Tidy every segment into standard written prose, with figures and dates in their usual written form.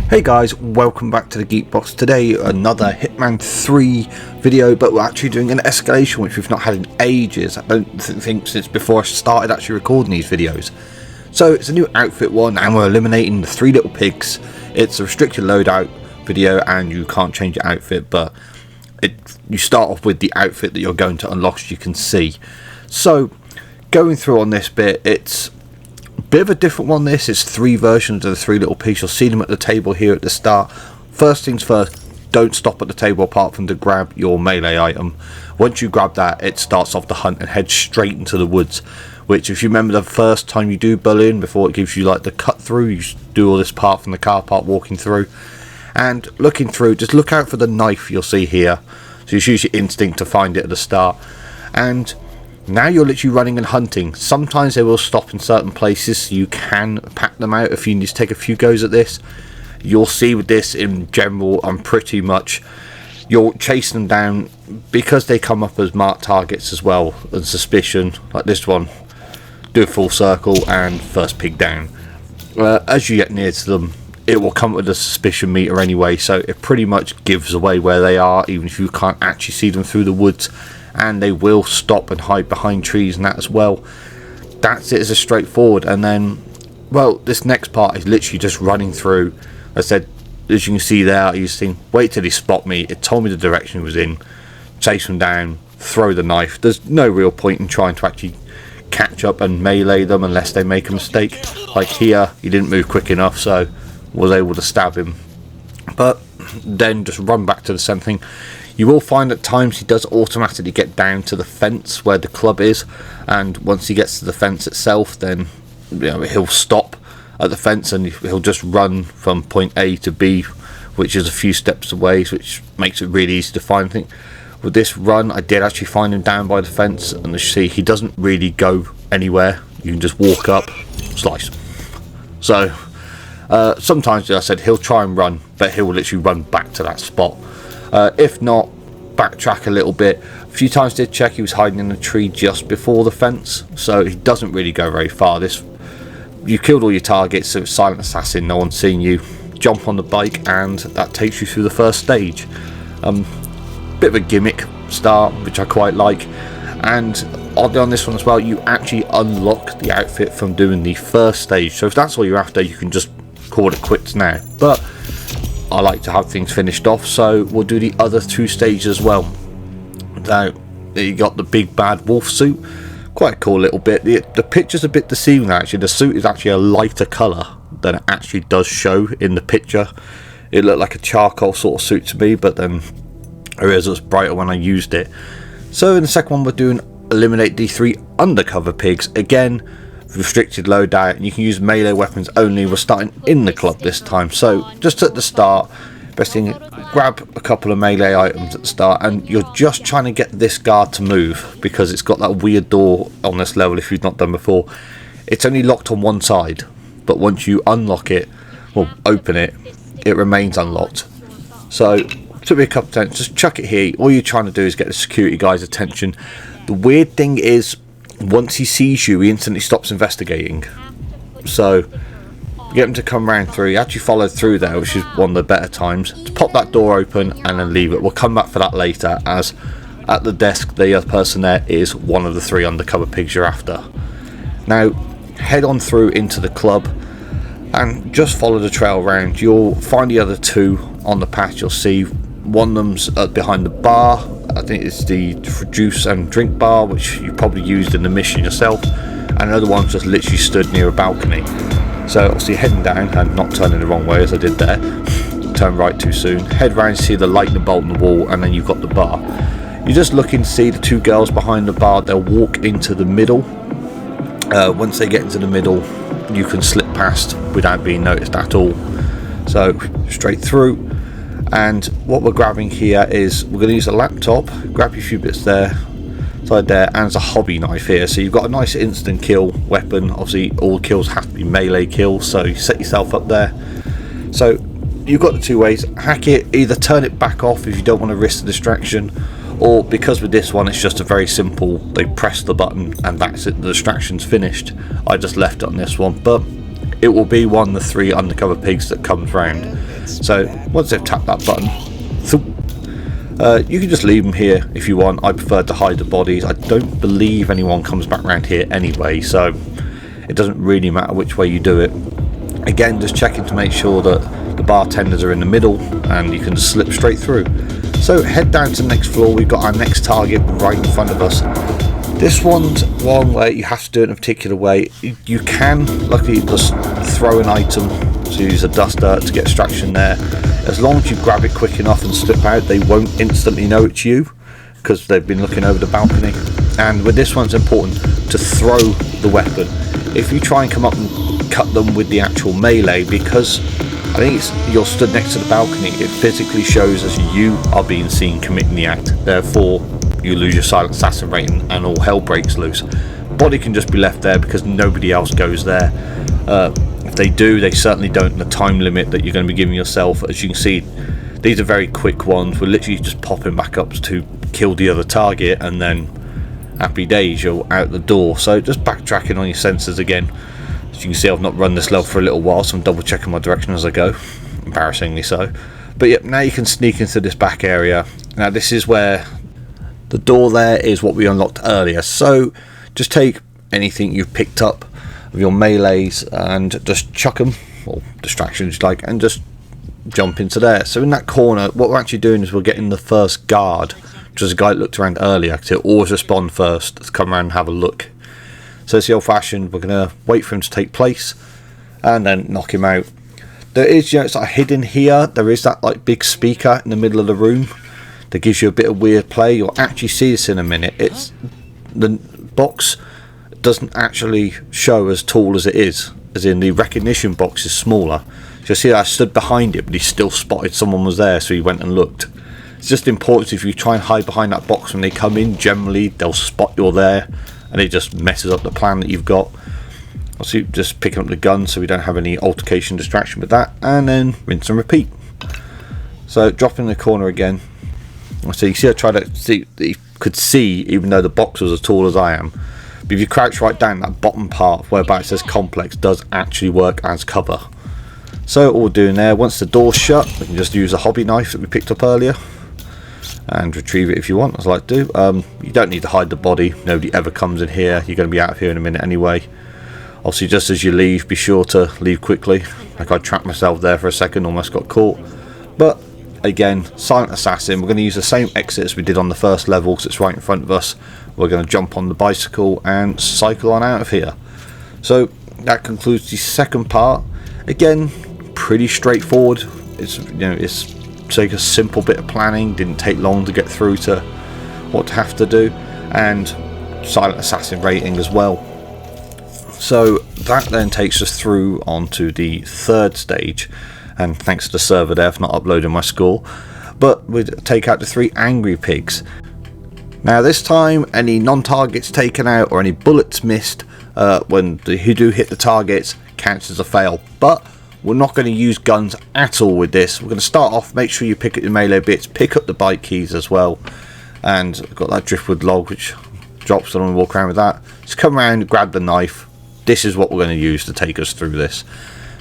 Hey guys, welcome back to the Geek Box. Today another Hitman 3 video, but we're actually doing an escalation which we've not had in ages. I don't think since before I started actually recording these videos. So it's a new outfit one and we're eliminating the 3 little pigs. It's a restricted loadout video and you can't change your outfit, but you start off with the outfit that you're going to unlock, as you can see. So going through on this bit, it's bit of a different one. This is 3 versions of the 3 little pigs. You'll see them at the table here at the start. First things first, don't stop at the table apart from to grab your melee item. Once you grab that, it starts off the hunt and heads straight into the woods, which if you remember the first time you do Berlin, before it gives you like the cut through, you do all this part from the car park walking through. And looking through, just look out for the knife you'll see here. So you use your instinct to find it at the start. And now you're literally running and hunting. Sometimes they will stop in certain places, so you can pack them out if you need to take a few goes at this. You'll see with this in general, I'm pretty much, you're chasing them down because they come up as marked targets as well, and suspicion, like this one. Do a full circle and first pig down. As you get near to them, it will come with a suspicion meter anyway, so it pretty much gives away where they are, even if you can't actually see them through the woods. And they will stop and hide behind trees and that as well. That's it as a straightforward. And then, well, this next part is literally just running through. I said, as you can see there, I used to think, wait till they spot me. It told me the direction it was in. Chase them down, throw the knife. There's no real point in trying to actually catch up and melee them unless they make a mistake. Like here, he didn't move quick enough, so was able to stab him. But then just run back to the same thing. You will find at times he does automatically get down to the fence where the club is, and once he gets to the fence itself, then he'll stop at the fence and he'll just run from point A to B, which is a few steps away, which makes it really easy to find. I think with this run I did actually find him down by the fence, and you see he doesn't really go anywhere. You can just walk up, slice. So sometimes, as I said, he'll try and run, but he'll literally run back to that spot. If not, backtrack a little bit. A few times did check he was hiding in a tree just before the fence, so he doesn't really go very far. This, you killed all your targets, so it's silent assassin, no one's seen you. Jump on the bike and that takes you through the first stage. Bit of a gimmick start, which I quite like. And oddly on this one as well, you actually unlock the outfit from doing the first stage, so if that's all you're after, you can just call it quits now. But I like to have things finished off, so we'll do the other 2 stages as well. Now, you got the big bad wolf suit. Quite a cool little bit. The picture's a bit deceiving actually. The suit is actually a lighter colour than it actually does show in the picture. It looked like a charcoal sort of suit to me, but then it was brighter when I used it. So in the second one we're doing eliminate the 3 undercover pigs. Again, restricted loadout, and you can use melee weapons only. We're starting in the club this time, so just at the start, best thing, grab a couple of melee items at the start, and you're just trying to get this guard to move because it's got that weird door on this level. If you've not done before, it's only locked on one side, but once you unlock it or open it, it remains unlocked. So it took me a couple of times. Just chuck it here. All you're trying to do is get the security guy's attention. The weird thing is, once he sees you, he instantly stops investigating. So get him to come round through. He actually followed through there, which is one of the better times. To pop that door open and then leave it. We'll come back for that later, as at the desk the other person there is one of the 3 undercover pigs you're after. Now head on through into the club and just follow the trail round. You'll find the other 2 on the path. You'll see one of them's behind the bar. I think it's the juice and drink bar, which you probably used in the mission yourself, and another one's just literally stood near a balcony. So obviously heading down and not turning the wrong way as I did there, turn right too soon, head round, see the lightning bolt in the wall, and then you've got the bar. You're just looking to see the 2 girls behind the bar. They'll walk into the middle. Once they get into the middle, you can slip past without being noticed at all, so straight through. And what we're grabbing here is, we're going to use a laptop, grab a few bits there, side there, and there's a hobby knife here. So you've got a nice instant kill weapon. Obviously all kills have to be melee kills, so you set yourself up there. So you've got the 2 ways. Hack it, either turn it back off if you don't want to risk the distraction, or because with this one it's just a very simple, they press the button and that's it, the distraction's finished. I just left it on this one, but it will be one of the 3 undercover pigs that comes round. So once they've tapped that button, you can just leave them here if you want. I prefer to hide the bodies. I don't believe anyone comes back around here anyway, so it doesn't really matter which way you do it. Again, just checking to make sure that the bartenders are in the middle and you can just slip straight through. So head down to the next floor. We've got our next target right in front of us. This one's one where you have to do it in a particular way. You can luckily just throw an item, so use a duster to get extraction there. As long as you grab it quick enough and slip out, they won't instantly know it's you because they've been looking over the balcony. And with this one, it's important to throw the weapon. If you try and come up and cut them with the actual melee, because I think you're stood next to the balcony, it physically shows as you are being seen committing the act. Therefore, you lose your silent assassin rating and all hell breaks loose. Body can just be left there because nobody else goes there. If they do, they certainly don't in the time limit that you're going to be giving yourself. As you can see, these are very quick ones. We're literally just popping back up to kill the other target, and then happy days, you're out the door. So just backtracking on your senses again. As you can see, I've not run this level for a little while, so I'm double checking my direction as I go, embarrassingly so. But yep, now you can sneak into this back area. Now this is where the door there is what we unlocked earlier. So just take anything you've picked up of your melees and just chuck them, or distractions like, and just jump into there. So in that corner, what we're actually doing is we're getting the first guard, which is a guy that looked around earlier, because he'll always respond first to come around and have a look. So it's the old fashioned, we're going to wait for him to take place and then knock him out. There is, it's like hidden here, there is that like big speaker in the middle of the room that gives you a bit of weird play. You'll actually see this in a minute. It's the box doesn't actually show as tall as it is, as in the recognition box is smaller. So you see I stood behind it, but he still spotted someone was there, so he went and looked. It's just important, if you try and hide behind that box when they come in, generally they'll spot you're there and it just messes up the plan that you've got. Also, just picking up the gun so we don't have any altercation distraction with that, and then rinse and repeat. So drop in the corner again. So you see I tried to see, you could see even though the box was as tall as I am. But if you crouch right down, that bottom part whereby it says complex does actually work as cover. So all we're doing there, once the door's shut, we can just use a hobby knife that we picked up earlier and retrieve it if you want, as I like to do. You don't need to hide the body, nobody ever comes in here, you're going to be out of here in a minute anyway. Obviously just as you leave, be sure to leave quickly. Like I trapped myself there for a second, almost got caught. But again, silent assassin, we're going to use the same exit as we did on the first level because it's right in front of us. We're going to jump on the bicycle and cycle on out of here. So that concludes the second part. Again, pretty straightforward. It's, you know, it's take a simple bit of planning, didn't take long to get through to what to have to do, and silent assassin rating as well. So that then takes us through onto the third stage, and thanks to the server there for not uploading my score. But we take out the 3 angry pigs. Now this time, any non-targets taken out or any bullets missed when you do hit the targets counts as a fail. But we're not going to use guns at all with this. We're going to start off, make sure you pick up your melee bits, pick up the bike keys as well, and we've got that driftwood log which drops on and walk around with that. Just come around, grab the knife. This is what we're going to use to take us through this.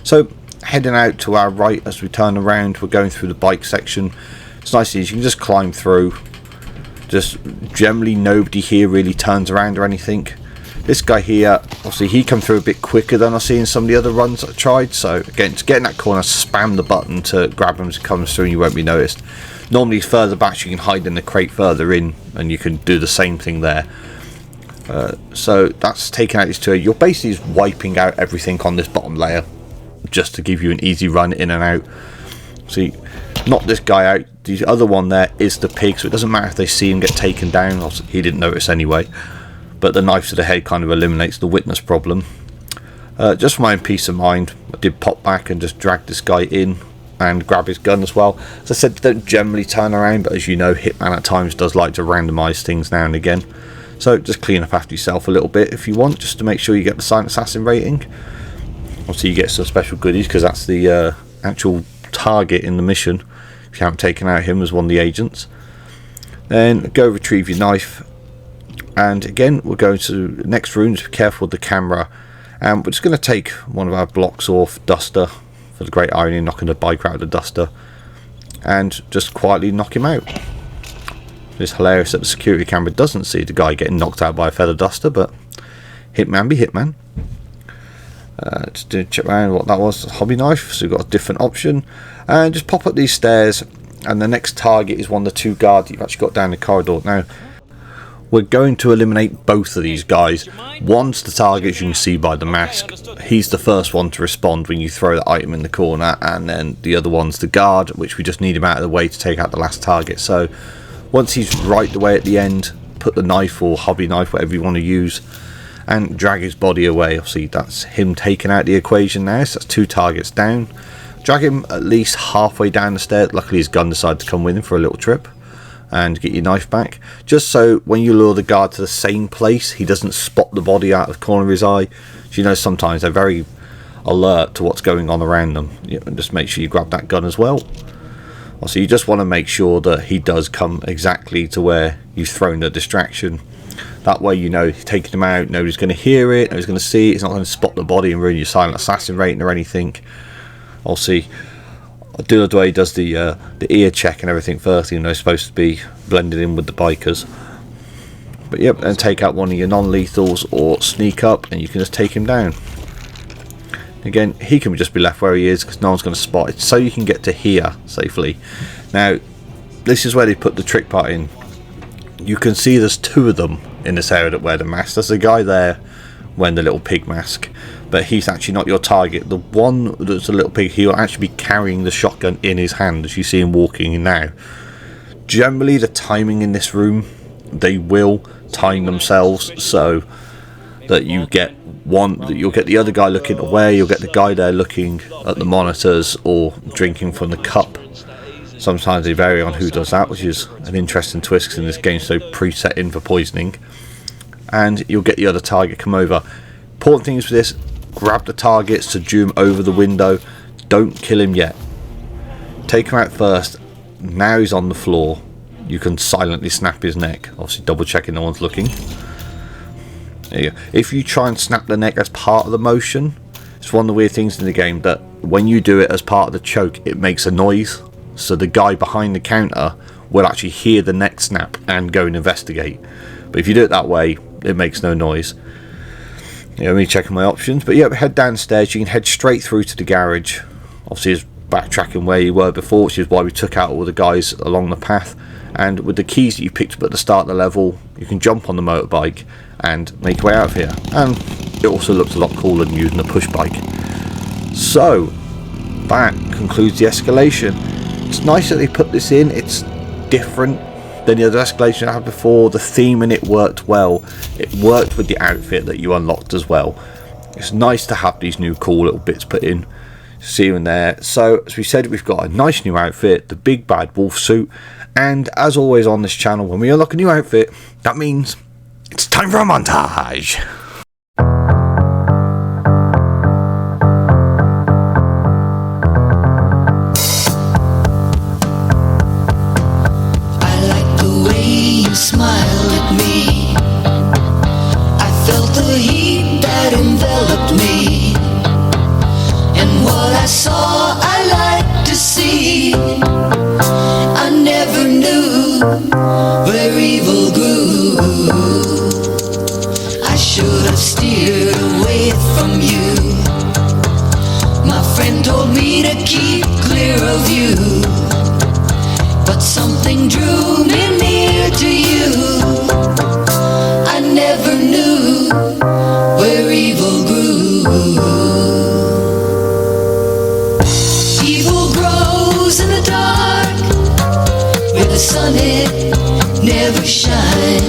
So heading out to our right as we turn around, we're going through the bike section. It's nice and easy, you can just climb through. Just generally nobody here really turns around or anything. This guy here, obviously he come through a bit quicker than I see in some of the other runs that I tried. So again, to get in that corner, spam the button to grab him as he comes through and you won't be noticed. Normally further back you can hide in the crate further in and you can do the same thing there. So that's taking out these 2. You're basically just wiping out everything on this bottom layer just to give you an easy run in and out. See, knock this guy out. The other one there is the pig, so it doesn't matter if they see him get taken down. Also, he didn't notice anyway, but the knife to the head kind of eliminates the witness problem. Just for my own peace of mind, I did pop back and just drag this guy in and grab his gun as well. As I said, don't generally turn around, but as you know, Hitman at times does like to randomise things now and again. So just clean up after yourself a little bit if you want, just to make sure you get the silent assassin rating. Obviously you get some special goodies because that's the actual target in the mission. If you haven't taken out him as one of the agents, then go retrieve your knife. And again, we're going to the next room. Just be careful with the camera, and we're just going to take one of our blocks off duster for the great irony, knocking the bike out of the duster, and just quietly knock him out. It's hilarious that the security camera doesn't see the guy getting knocked out by a feather duster, but Hitman be Hitman. Just to check around what that was, a hobby knife, so we've got a different option. And just pop up these stairs, and the next target is one of the two guards you've actually got down the corridor. Now, we're going to eliminate both of these guys. One's the target, as you can see by the mask. He's the first one to respond when you throw that item in the corner, and then the other one's the guard, which we just need him out of the way to take out the last target. So once he's right away at the end, put the knife or hobby knife, whatever you want to use, and drag his body away. Obviously that's him taken out the equation now, so that's two targets down. Drag him at least halfway down the stairs. Luckily his gun decided to come with him for a little trip, and get your knife back, just so when you lure the guard to the same place, he doesn't spot the body out of the corner of his eye. So, you know, sometimes they're very alert to what's going on around them. And just make sure you grab that gun as well. Also, you just want to make sure that he does come exactly to where you've thrown the distraction. That way, you know, you're taking him out, nobody's going to hear it, nobody's going to see it, it's not going to spot the body and ruin your silent assassin rating or anything. Also, Dulladway does the ear check and everything first, even though it's supposed to be blended in with the bikers. But yep, and take out one of your non-lethals or sneak up, and you can just take him down. Again, he can just be left where he is because no one's going to spot it, so you can get to here safely. Now, this is where they put the trick part in. You can see there's two of them in this area that wear the mask. There's a guy there wearing the little pig mask, but he's actually not your target. The one that's a little pig, he'll actually be carrying the shotgun in his hand, as you see him walking in now. Generally, the timing in this room, they will time themselves so that you get one, you'll get the other guy looking away, you'll get the guy there looking at the monitors or drinking from the cup. Sometimes they vary on who does that, which is an interesting twist because in this game so preset in for poisoning. And you'll get the other target come over. Important things for this: grab the target, subdue him over the window, don't kill him yet. Take him out first. Now he's on the floor, you can silently snap his neck, obviously double checking no one's looking. There you go. If you try and snap the neck as part of the motion, it's one of the weird things in the game that when you do it as part of the choke, it makes a noise, so the guy behind the counter will actually hear the neck snap and go and investigate. But if you do it that way, it makes no noise. Let me check my options. But yeah, head downstairs. You can head straight through to the garage. Obviously it's backtracking where you were before, which is why we took out all the guys along the path. And with the keys that you picked up at the start of the level, you can jump on the motorbike and make your way out of here. And it also looks a lot cooler than using a push bike. So that concludes the escalation. It's nice that they put this in. It's different than the other escalation I had before. The theme in it worked well. It worked with the outfit that you unlocked as well. It's nice to have these new cool little bits put in. See in there. So as we said, we've got a nice new outfit, the big bad wolf suit, and as always on this channel, when we unlock a new outfit, that means it's time for a montage. Smiled at me. I felt the heat that enveloped me, and what I saw I liked to see. I never knew where evil grew. I should have steered away from you. My friend told me to keep clear of you, but something drew me near to you. I never knew where evil grew. Evil grows in the dark, where the sun it never shines.